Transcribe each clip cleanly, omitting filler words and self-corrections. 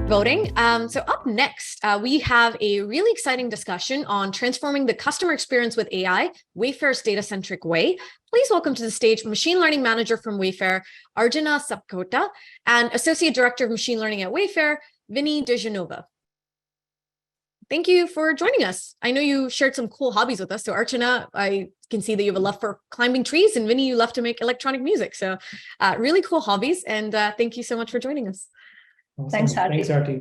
voting. So up next, we have a really exciting discussion on transforming the customer experience with AI, Wayfair's data-centric way. Please welcome to the stage Machine Learning Manager from Wayfair, Archana Sapkota, and Associate Director of Machine Learning at Wayfair, Vinny DeGenova. Thank you for joining us. I know you shared some cool hobbies with us. So Archana, I can see that you have a love for climbing trees, and Vinny, you love to make electronic music. So really cool hobbies. And thank you so much for joining us. Awesome. Thanks, Arti. Thanks, Arti.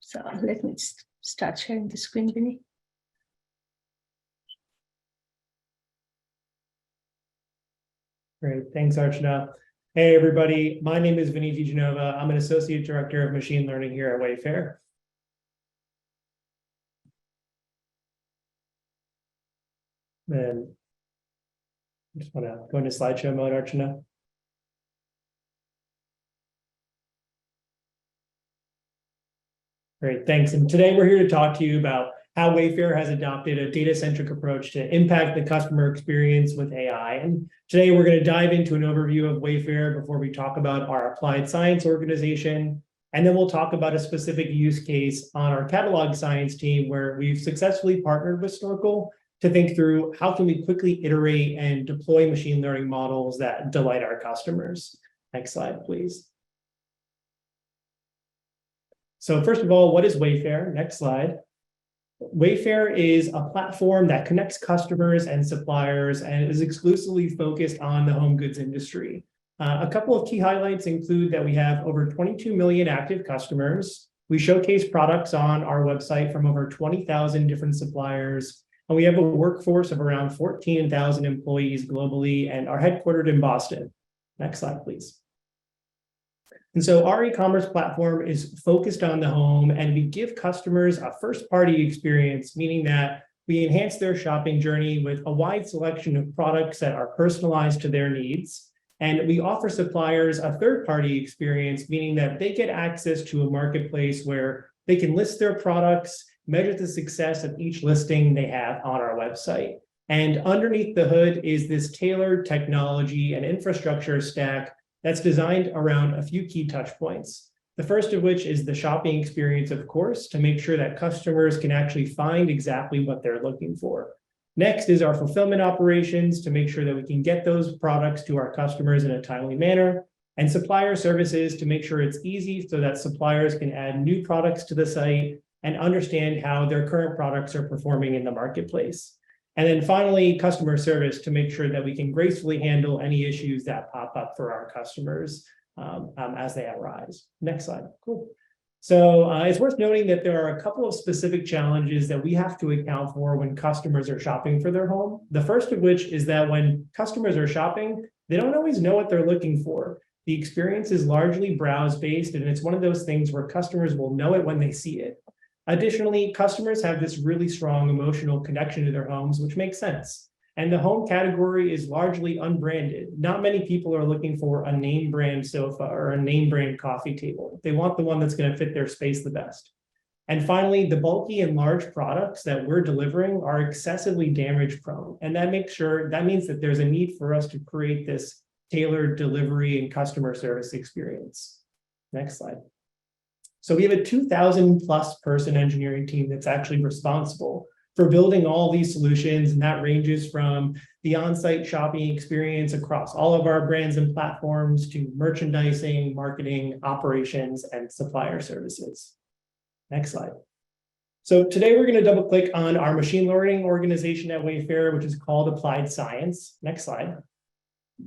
So let me start sharing the screen, Vinny. Great. Thanks, Archana. Hey, everybody. My name is Vinny DeGenova. I'm an Associate Director of Machine Learning here at Wayfair. And I just want to go into slideshow mode, Archana. Great, thanks. And today we're here to talk to you about how Wayfair has adopted a data-centric approach to impact the customer experience with AI. And today we're going to dive into an overview of Wayfair before we talk about our applied science organization. And then we'll talk about a specific use case on our catalog science team where we've successfully partnered with Snorkel to think through how can we quickly iterate and deploy machine learning models that delight our customers. Next slide, please. So first of all, what is Wayfair? Next slide. Wayfair is a platform that connects customers and suppliers and is exclusively focused on the home goods industry. A couple of key highlights include that we have over 22 million active customers. We showcase products on our website from over 20,000 different suppliers. And we have a workforce of around 14,000 employees globally and are headquartered in Boston. Next slide, please. And so our e-commerce platform is focused on the home, and we give customers a first-party experience, meaning that we enhance their shopping journey with a wide selection of products that are personalized to their needs. And we offer suppliers a third-party experience, meaning that they get access to a marketplace where they can list their products, measure the success of each listing they have on our website. And underneath the hood is this tailored technology and infrastructure stack that's designed around a few key touch points. The first of which is the shopping experience, of course, to make sure that customers can actually find exactly what they're looking for. Next is our fulfillment operations to make sure that we can get those products to our customers in a timely manner, and supplier services to make sure it's easy so that suppliers can add new products to the site and understand how their current products are performing in the marketplace. And then finally, customer service to make sure that we can gracefully handle any issues that pop up for our customers as they arise. Next slide. Cool. So it's worth noting that there are a couple of specific challenges that we have to account for when customers are shopping for their home. The first of which is that when customers are shopping, they don't always know what they're looking for. The experience is largely browse-based, and it's one of those things where customers will know it when they see it. Additionally, customers have this really strong emotional connection to their homes, which makes sense. And the home category is largely unbranded. Not many people are looking for a name brand sofa or a name brand coffee table. They want the one that's going to fit their space the best. And finally, the bulky and large products that we're delivering are excessively damage prone. And that means that there's a need for us to create this tailored delivery and customer service experience. Next slide. So we have a 2,000 plus person engineering team that's actually responsible for building all these solutions. And that ranges from the on-site shopping experience across all of our brands and platforms to merchandising, marketing, operations, and supplier services. Next slide. So today we're going to double click on our machine learning organization at Wayfair, which is called Applied Science. Next slide.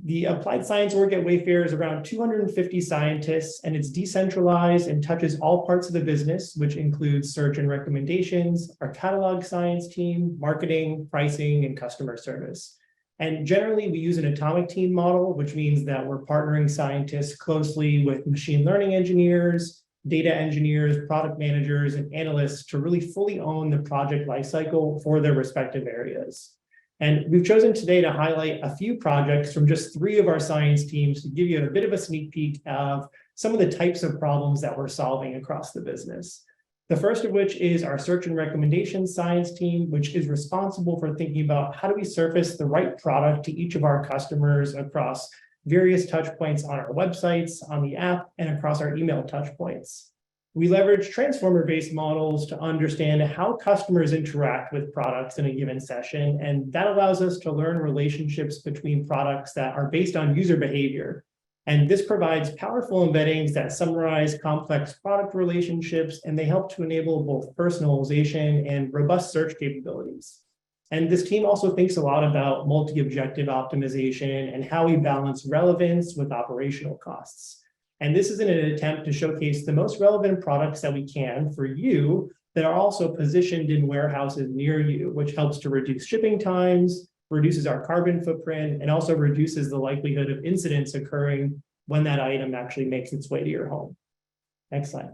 The applied science work at Wayfair is around 250 scientists, and it's decentralized and touches all parts of the business, which includes search and recommendations, our catalog science team, marketing, pricing, and customer service. And generally, we use an atomic team model, which means that we're partnering scientists closely with machine learning engineers, data engineers, product managers, and analysts to really fully own the project lifecycle for their respective areas. And we've chosen today to highlight a few projects from just 3 of our science teams to give you a bit of a sneak peek of some of the types of problems that we're solving across the business. The first of which is our search and recommendations science team, which is responsible for thinking about how do we surface the right product to each of our customers across various touch points on our websites, on the app, and across our email touch points. We leverage transformer-based models to understand how customers interact with products in a given session, and that allows us to learn relationships between products that are based on user behavior. And this provides powerful embeddings that summarize complex product relationships, and they help to enable both personalization and robust search capabilities. And this team also thinks a lot about multi-objective optimization and how we balance relevance with operational costs. And this is in an attempt to showcase the most relevant products that we can for you that are also positioned in warehouses near you, which helps to reduce shipping times, reduces our carbon footprint, and also reduces the likelihood of incidents occurring when that item actually makes its way to your home. Next slide.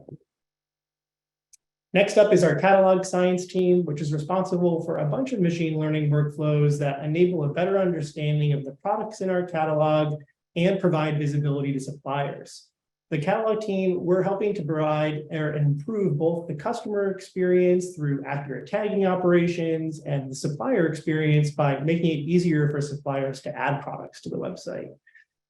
Next up is our catalog science team, which is responsible for a bunch of machine learning workflows that enable a better understanding of the products in our catalog and provide visibility to suppliers. The catalog team, we're helping to provide or improve both the customer experience through accurate tagging operations and the supplier experience by making it easier for suppliers to add products to the website.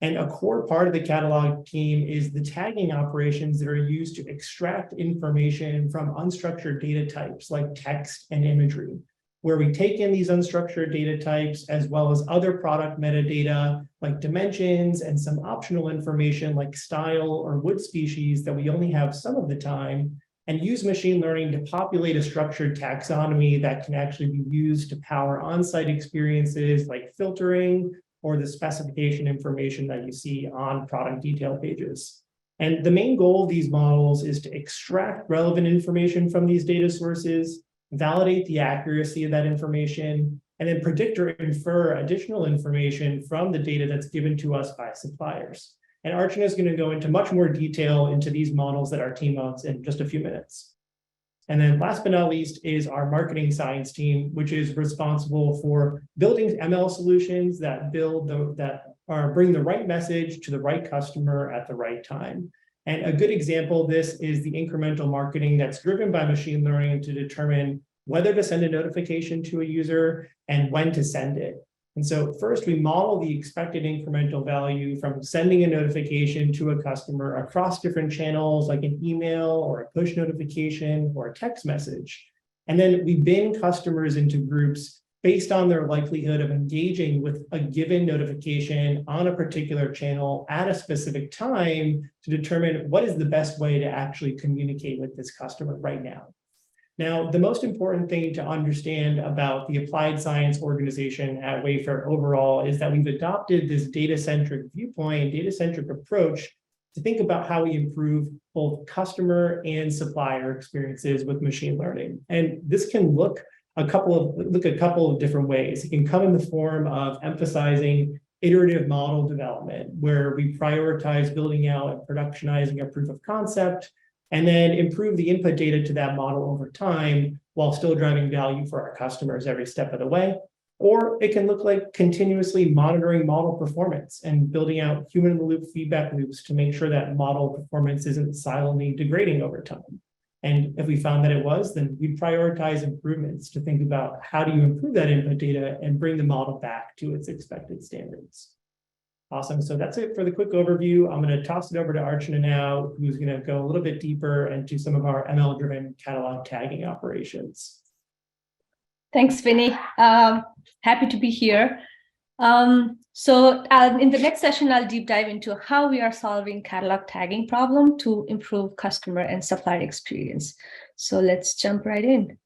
And a core part of the catalog team is the tagging operations that are used to extract information from unstructured data types like text and imagery, where we take in these unstructured data types as well as other product metadata like dimensions and some optional information like style or wood species that we only have some of the time, and use machine learning to populate a structured taxonomy that can actually be used to power on-site experiences like filtering or the specification information that you see on product detail pages. And the main goal of these models is to extract relevant information from these data sources, validate the accuracy of that information, and then predict or infer additional information from the data that's given to us by suppliers. And Archana is going to go into much more detail into these models that our team owns in just a few minutes. And then last but not least is our marketing science team, which is responsible for building ML solutions that bring the right message to the right customer at the right time. And a good example of this is the incremental marketing that's driven by machine learning to determine whether to send a notification to a user and when to send it. And so first we model the expected incremental value from sending a notification to a customer across different channels like an email or a push notification or a text message. And then we bin customers into groups based on their likelihood of engaging with a given notification on a particular channel at a specific time to determine what is the best way to actually communicate with this customer right now. Now, the most important thing to understand about the applied science organization at Wayfair overall is that we've adopted this data-centric viewpoint, data-centric approach to think about how we improve both customer and supplier experiences with machine learning. And this can look a couple of different ways. It can come in the form of emphasizing iterative model development, where we prioritize building out and productionizing a proof of concept, and then improve the input data to that model over time while still driving value for our customers every step of the way. Or it can look like continuously monitoring model performance and building out human-in-the-loop feedback loops to make sure that model performance isn't silently degrading over time. And if we found that it was, then we'd prioritize improvements to think about how do you improve that input data and bring the model back to its expected standards. Awesome. So that's it for the quick overview. I'm going to toss it over to Archana now, who's going to go a little bit deeper into some of our ML-driven catalog tagging operations. Thanks, Vinny. Happy to be here. In the next session, I'll deep dive into how we are solving catalog tagging problem to improve customer and supplier experience. So let's jump right in.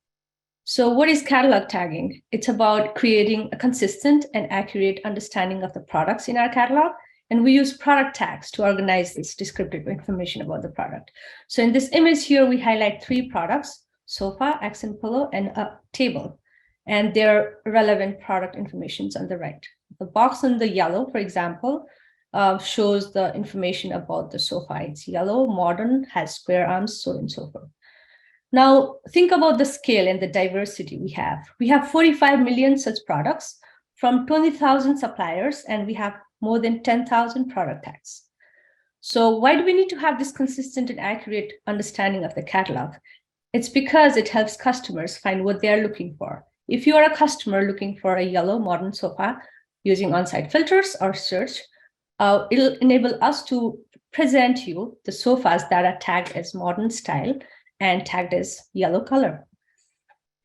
So what is catalog tagging? It's about creating a consistent and accurate understanding of the products in our catalog. And we use product tags to organize this descriptive information about the product. So in this image here, we highlight 3 products: sofa, accent pillow, and a table. And their relevant product information is on the right. The box in the yellow, for example, shows the information about the sofa. It's yellow, modern, has square arms, so on and so forth. Now, think about the scale and the diversity we have. We have 45 million such products from 20,000 suppliers, and we have more than 10,000 product tags. So why do we need to have this consistent and accurate understanding of the catalog? It's because it helps customers find what they're looking for. If you are a customer looking for a yellow modern sofa using on-site filters or search, it'll enable us to present you the sofas that are tagged as modern style and tagged as yellow color.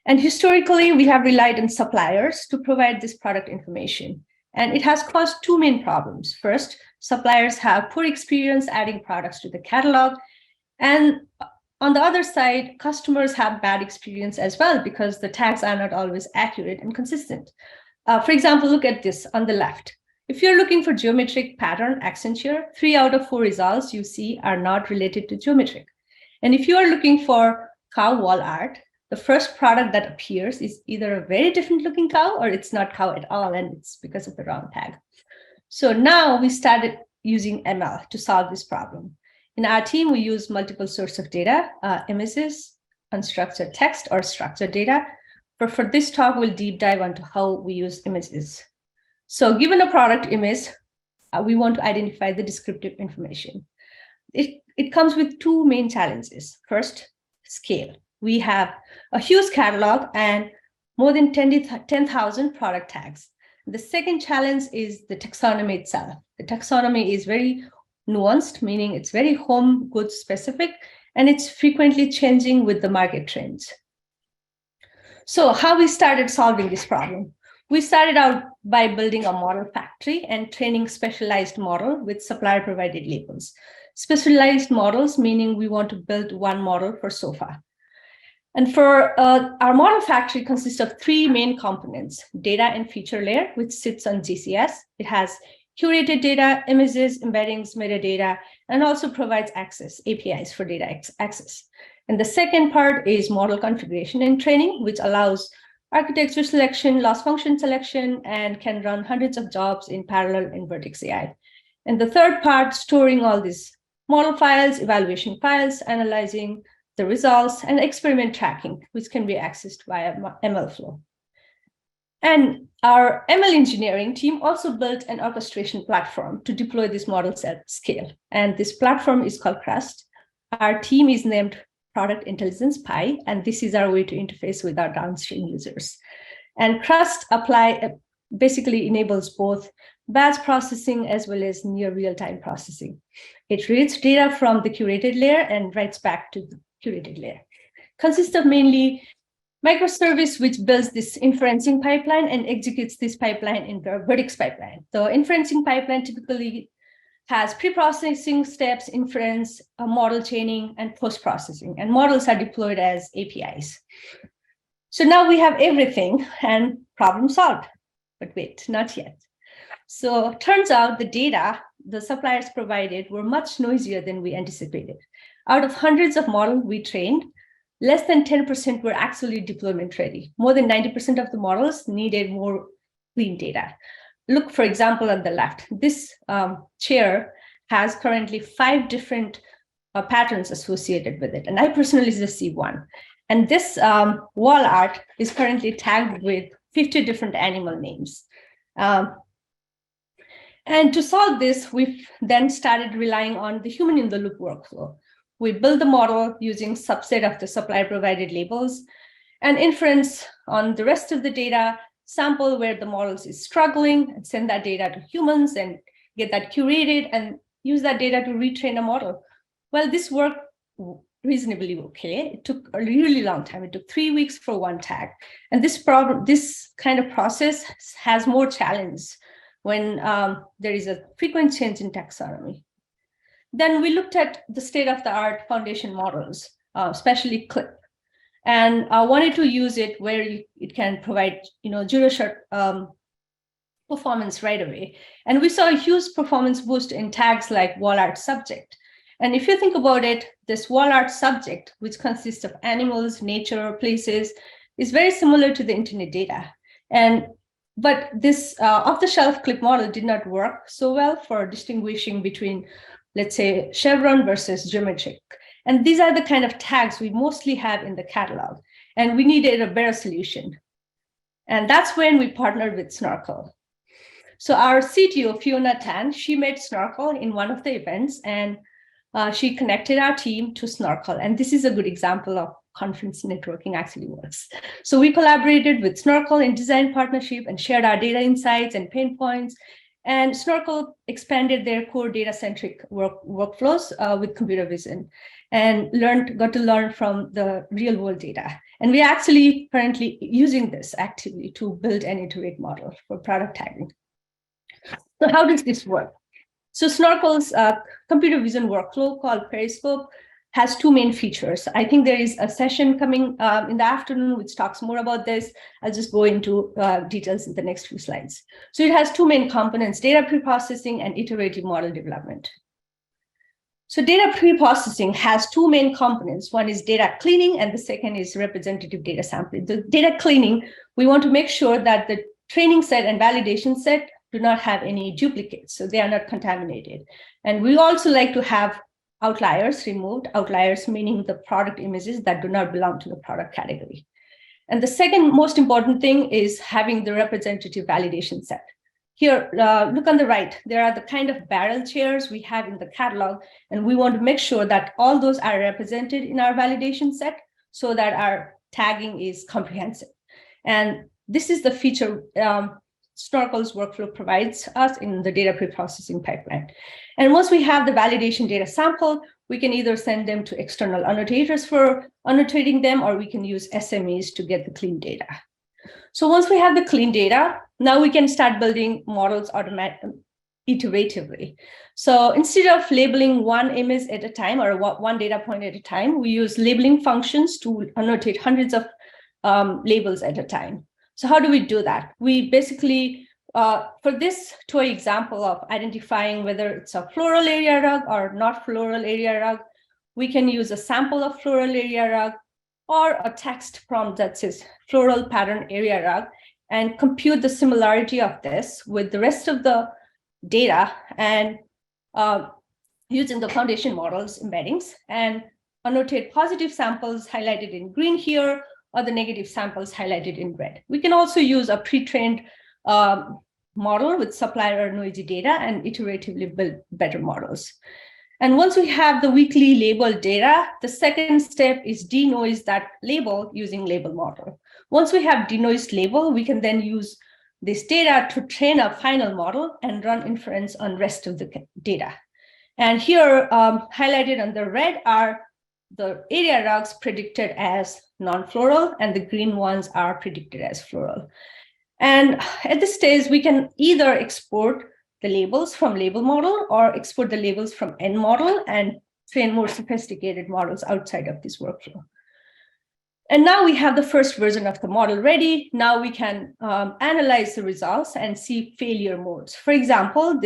And historically, we have relied on suppliers to provide this product information. And it has caused two main problems. First, suppliers have poor experience adding products to the catalog. And on the other side, customers have bad experience as well because the tags are not always accurate and consistent. For example, look at this on the left. If you're looking for geometric pattern accenture, 3 out of 4 results you see are not related to geometric. And if you are looking for cow wall art, the first product that appears is either a very different looking cow or it's not cow at all, and it's because of the wrong tag. So now we started using ML to solve this problem. In our team, we use multiple sources of data, images, unstructured text, or structured data. But for this talk, we'll deep dive into how we use images. So given a product image, we want to identify the descriptive information. It comes with two main challenges. First, scale. We have a huge catalog and more than 10,000 product tags. The second challenge is the taxonomy itself. The taxonomy is very nuanced, meaning it's very home goods specific, and it's frequently changing with the market trends. So how we started solving this problem? We started out by building a model factory and training specialized model with supplier provided labels. Specialized models, meaning we want to build one model per sofa. And for our model factory consists of 3 main components: data and feature layer, which sits on GCS. It has curated data, images, embeddings, metadata, and also provides access, APIs for data access. And the second part is model configuration and training, which allows architecture selection, loss function selection, and can run hundreds of jobs in parallel in Vertex AI. And the third part, storing all these model files, evaluation files, analyzing the results, and experiment tracking, which can be accessed via MLflow. And our ML engineering team also built an orchestration platform to deploy this models at scale. And this platform is called Crust. Our team is named Product Intelligence Pi, and this is our way to interface with our downstream users. And Crust basically enables both batch processing as well as near real-time processing. It reads data from the curated layer and writes back to the curated layer. Consists of mainly microservice, which builds this inferencing pipeline and executes this pipeline in the Vertex pipeline. The inferencing pipeline typically has pre-processing steps, inference, model chaining, and post-processing, and models are deployed as APIs. So now we have everything and problem solved, but wait, not yet. So turns out the data the suppliers provided were much noisier than we anticipated. Out of hundreds of models we trained, less than 10% were actually deployment ready. More than 90% of the models needed more clean data. Look, for example, on the left, this chair has currently 5 different patterns associated with it. And I personally just see one. And this wall art is currently tagged with 50 different animal names. And to solve this, we've then started relying on the human in the loop workflow. We build the model using subset of the supplier provided labels and inference on the rest of the data, sample where the models is struggling and send that data to humans and get that curated and use that data to retrain a model. Well, this worked reasonably okay. It took a really long time. It took 3 weeks for one tag. And this kind of process has more challenge when there is a frequent change in taxonomy. Then we looked at the state-of-the-art foundation models, especially CLIP, and I wanted to use it where it can provide, zero-shot performance right away. And we saw a huge performance boost in tags like wall art subject. And if you think about it, this wall art subject, which consists of animals, nature, places, is very similar to the internet data. But this off-the-shelf CLIP model did not work so well for distinguishing between, let's say, chevron versus geometric. And these are the kind of tags we mostly have in the catalog. And we needed a better solution. And that's when we partnered with Snorkel. So our CTO, Fiona Tan, she met Snorkel in one of the events, and she connected our team to Snorkel. And this is a good example of conference networking actually works. So we collaborated with Snorkel in design partnership and shared our data insights and pain points. And Snorkel expanded their core data-centric workflows with computer vision and got to learn from the real-world data. And we're actually currently using this actively to build an iterate model for product tagging. So how does this work? So Snorkel's computer vision workflow called Periscope has two main features. I think there is a session coming in the afternoon which talks more about this. I'll just go into details in the next few slides. So it has two main components, data preprocessing and iterative model development. So data preprocessing has two main components. One is data cleaning and the second is representative data sampling. The data cleaning, we want to make sure that the training set and validation set do not have any duplicates, so they are not contaminated. And we also like to have outliers removed, outliers meaning the product images that do not belong to the product category. And the second most important thing is having the representative validation set. Here, look on the right, there are the kind of barrel chairs we have in the catalog, and we want to make sure that all those are represented in our validation set so that our tagging is comprehensive. And this is the feature Snorkel's workflow provides us in the data preprocessing pipeline. And once we have the validation data sample, we can either send them to external annotators for annotating them, or we can use SMEs to get the clean data. So once we have the clean data, now we can start building models iteratively. So instead of labeling one image at a time or one data point at a time, we use labeling functions to annotate hundreds of labels at a time. So how do we do that? We basically, for this toy example of identifying whether it's a floral area rug or not floral area rug, we can use a sample of floral area rug or a text prompt that says floral pattern area rug and compute the similarity of this with the rest of the data and using the foundation models embeddings and annotate positive samples highlighted in green here, or the negative samples highlighted in red. We can also use a pre-trained model with supplier noisy data and iteratively build better models. And once we have the weekly labeled data, the second step is denoise that label using label model. Once we have denoised label, we can then use this data to train a final model and run inference on rest of the data. And here, highlighted on the red are the area rugs predicted as non-floral, and the green ones are predicted as floral. And at this stage, we can either export the labels from label model or export the labels from N model and train more sophisticated models outside of this workflow. And now we have the first version of the model ready. Now we can analyze the results and see failure modes. For example,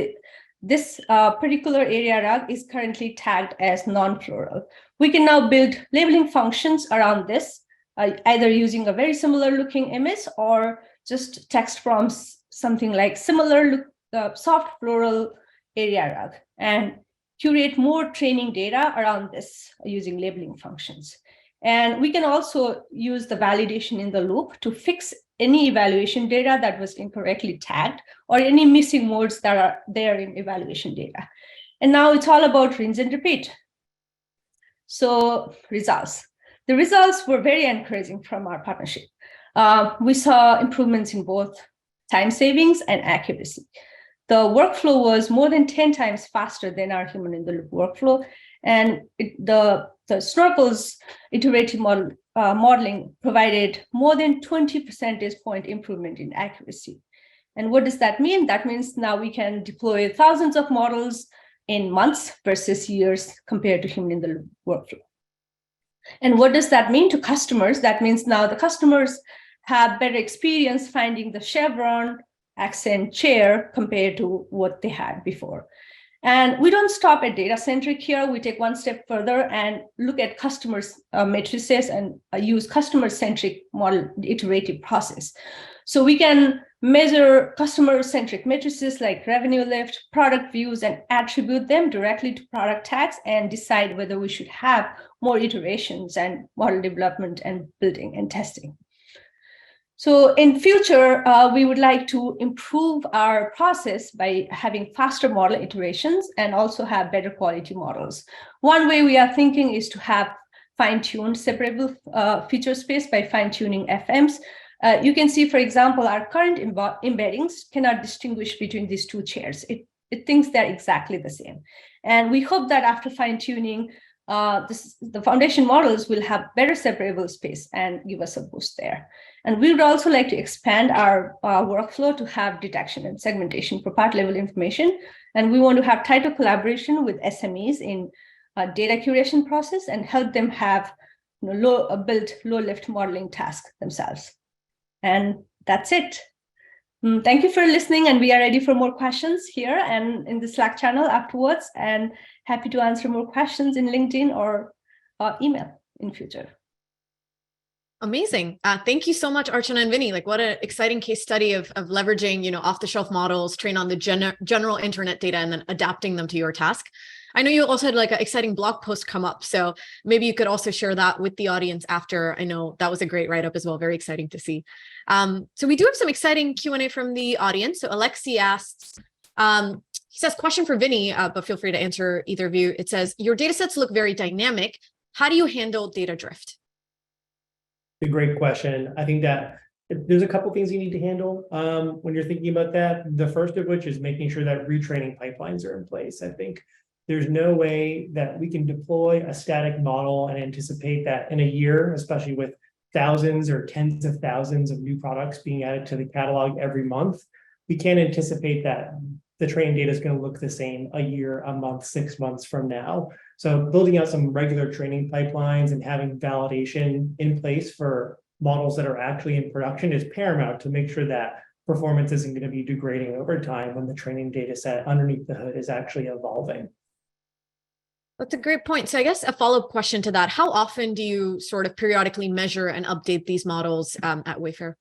this particular area rug is currently tagged as non-floral. We can now build labeling functions around this, either using a very similar looking image or just text prompts, something like similar look, soft floral area rug, and curate more training data around this using labeling functions. And we can also use the validation in the loop to fix any evaluation data that was incorrectly tagged or any missing modes that are there in evaluation data. And now it's all about rinse and repeat. So results. The results were very encouraging from our partnership. We saw improvements in both time savings and accuracy. The workflow was more than 10 times faster than our human in the loop workflow. And the Snorkel's iterative modeling provided more than 20 percentage point improvement in accuracy. And what does that mean? That means now we can deploy thousands of models in months versus years compared to human in the loop workflow. And what does that mean to customers? That means now the customers have better experience finding the chevron, accent, chair compared to what they had before. And we don't stop at data-centric here. We take one step further and look at customers' matrices and use customer-centric model iterative process. So we can measure customer-centric matrices like revenue lift, product views, and attribute them directly to product tags and decide whether we should have more iterations and model development and building and testing. So in future, we would like to improve our process by having faster model iterations and also have better quality models. One way we are thinking is to have fine-tuned separable feature space by fine-tuning FMs. You can see, for example, our current embeddings cannot distinguish between these two chairs. It thinks they're exactly the same. And we hope that after fine-tuning, the foundation models will have better separable space and give us a boost there. And we would also like to expand our workflow to have detection and segmentation for part level information. And we want to have tighter collaboration with SMEs in data curation process and help them have build low lift modeling tasks themselves. And that's it. Thank you for listening, and we are ready for more questions here and in the Slack channel afterwards, and happy to answer more questions in LinkedIn or email in future. Amazing. Thank you so much, Archana and Vinny. Like, what an exciting case study of leveraging, off-the-shelf models, train on the general internet data, and then adapting them to your task. I know you also had like an exciting blog post come up, so maybe you could also share that with the audience after. I know that was a great write-up as well. Very exciting to see. So we do have some exciting Q&A from the audience. So Alexi asks, he says, question for Vinny, but feel free to answer either of you. It says, your data sets look very dynamic. How do you handle data drift? A great question. I think that there's a couple things you need to handle when you're thinking about that. The first of which is making sure that retraining pipelines are in place. I think there's no way that we can deploy a static model and anticipate that in a year, especially with thousands or tens of thousands of new products being added to the catalog every month. We can't anticipate that the training data is going to look the same a year, a month, 6 months from now. So building out some regular training pipelines and having validation in place for models that are actually in production is paramount to make sure that performance isn't going to be degrading over time when the training data set underneath the hood is actually evolving. That's a great point. So I guess a follow-up question to that, how often do you sort of periodically measure and update these models at Wayfair?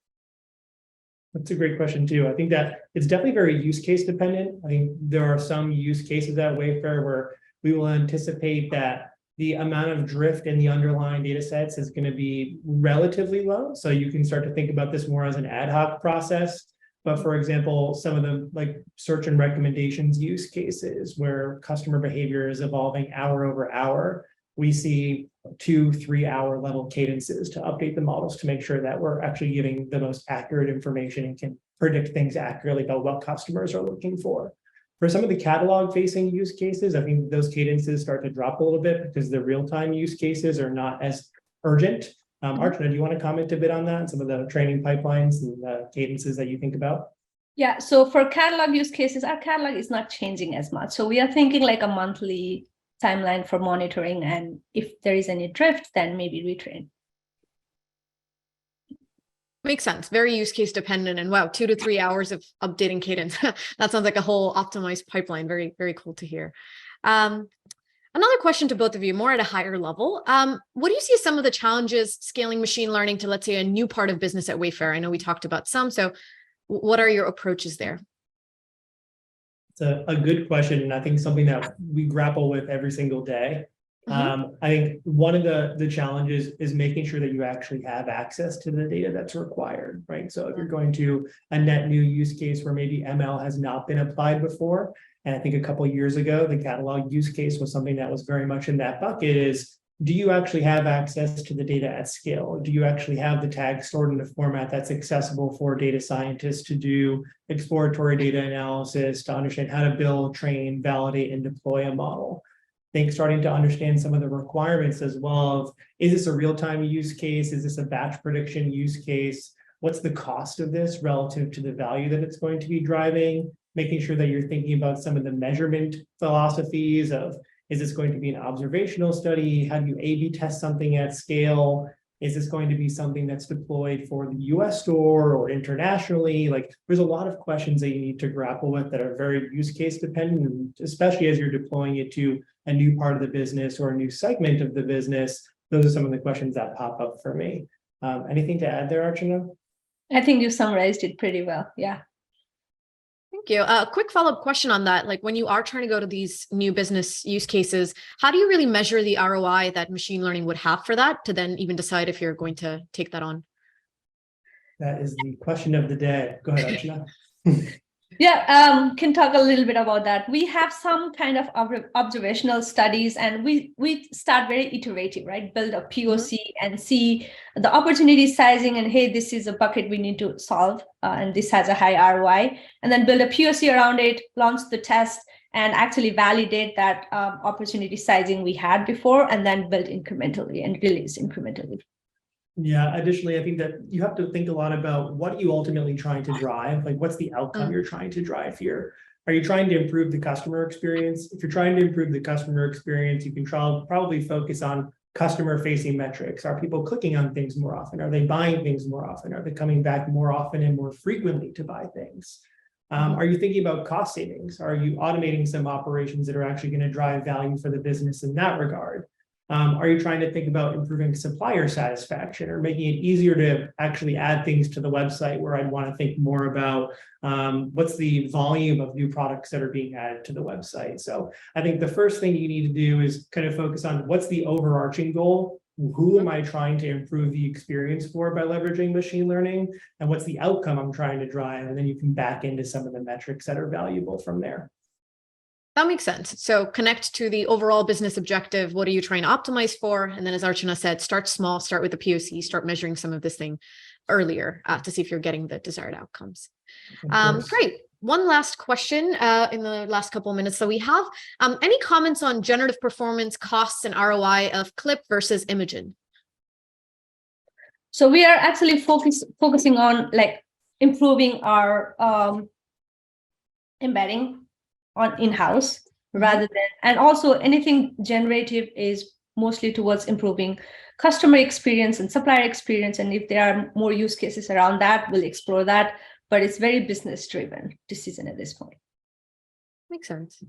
That's a great question too. I think that it's definitely very use case dependent. I think there are some use cases at Wayfair where we will anticipate that the amount of drift in the underlying data sets is going to be relatively low. So you can start to think about this more as an ad hoc process. But for example, some of the like search and recommendations use cases where customer behavior is evolving hour over hour, we see 2-3 hour level cadences to update the models to make sure that we're actually giving the most accurate information and can predict things accurately about what customers are looking for. For some of the catalog facing use cases, I think those cadences start to drop a little bit because the real-time use cases are not as urgent. Archana, do you want to comment a bit on that and some of the training pipelines and the cadences that you think about? Yeah, so for catalog use cases, our catalog is not changing as much. So we are thinking like a monthly timeline for monitoring, and if there is any drift, then maybe retrain. Makes sense. Very use case dependent, and wow, 2 to 3 hours of updating cadence. That sounds like a whole optimized pipeline. Very, very cool to hear. Another question to both of you, more at a higher level. What do you see as some of the challenges scaling machine learning to, let's say, a new part of business at Wayfair? I know we talked about some, so what are your approaches there? It's a good question, and I think something that we grapple with every single day. I think one of the challenges is making sure that you actually have access to the data that's required, right? So if you're going to a net new use case where maybe ML has not been applied before, and I think a couple of years ago, the catalog use case was something that was very much in that bucket is, do you actually have access to the data at scale? Do you actually have the tags stored in a format that's accessible for data scientists to do exploratory data analysis, to understand how to build, train, validate, and deploy a model? I think starting to understand some of the requirements as well of, is this a real-time use case? Is this a batch prediction use case? What's the cost of this relative to the value that it's going to be driving? Making sure that you're thinking about some of the measurement philosophies of, is this going to be an observational study? How do you A/B test something at scale? Is this going to be something that's deployed for the US store or internationally? Like, there's a lot of questions that you need to grapple with that are very use case dependent, and especially as you're deploying it to a new part of the business or a new segment of the business. Those are some of the questions that pop up for me. Anything to add there, Archana? I think you summarized it pretty well. Yeah. Thank you. A quick follow-up question on that. Like, when you are trying to go to these new business use cases, how do you really measure the ROI that machine learning would have for that to then even decide if you're going to take that on? That is the question of the day. Go ahead, Archana. Yeah, can talk a little bit about that. We have some kind of observational studies, and we start very iterative, right? Build a POC and see the opportunity sizing, and hey, this is a bucket we need to solve, and this has a high ROI, and then build a POC around it, launch the test, and actually validate that opportunity sizing we had before, and then build incrementally and release incrementally. Yeah, additionally, I think that you have to think a lot about what you ultimately trying to drive, like what's the outcome you're trying to drive here. Are you trying to improve the customer experience? If you're trying to improve the customer experience, you can probably focus on customer-facing metrics. Are people clicking on things more often? Are they buying things more often? Are they coming back more often and more frequently to buy things? Are you thinking about cost savings? Are you automating some operations that are actually going to drive value for the business in that regard? Are you trying to think about improving supplier satisfaction or making it easier to actually add things to the website, where I'd want to think more about what's the volume of new products that are being added to the website? So I think the first thing you need to do is kind of focus on what's the overarching goal. Who am I trying to improve the experience for by leveraging machine learning? And what's the outcome I'm trying to drive? And then you can back into some of the metrics that are valuable from there. That makes sense. So connect to the overall business objective. What are you trying to optimize for? And then, as Archana said, start small, start with the POC, start measuring some of this thing earlier to see if you're getting the desired outcomes. Great. One last question in the last couple of minutes that we have. Any comments on generative performance, costs, and ROI of Clip versus Imagen? So we are actually focusing on like improving our embedding on in-house rather than, and also anything generative is mostly towards improving customer experience and supplier experience. And if there are more use cases around that, we'll explore that. But it's very business-driven decision at this point. Makes sense.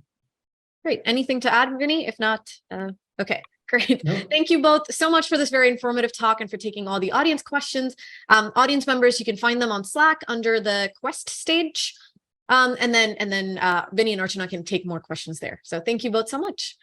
Great. Anything to add, Vinny? If not, okay. Great. No. Thank you both so much for this very informative talk and for taking all the audience questions. Audience members, you can find them on Slack under the Quest stage. And then Vinny and Archana can take more questions there. So thank you both so much.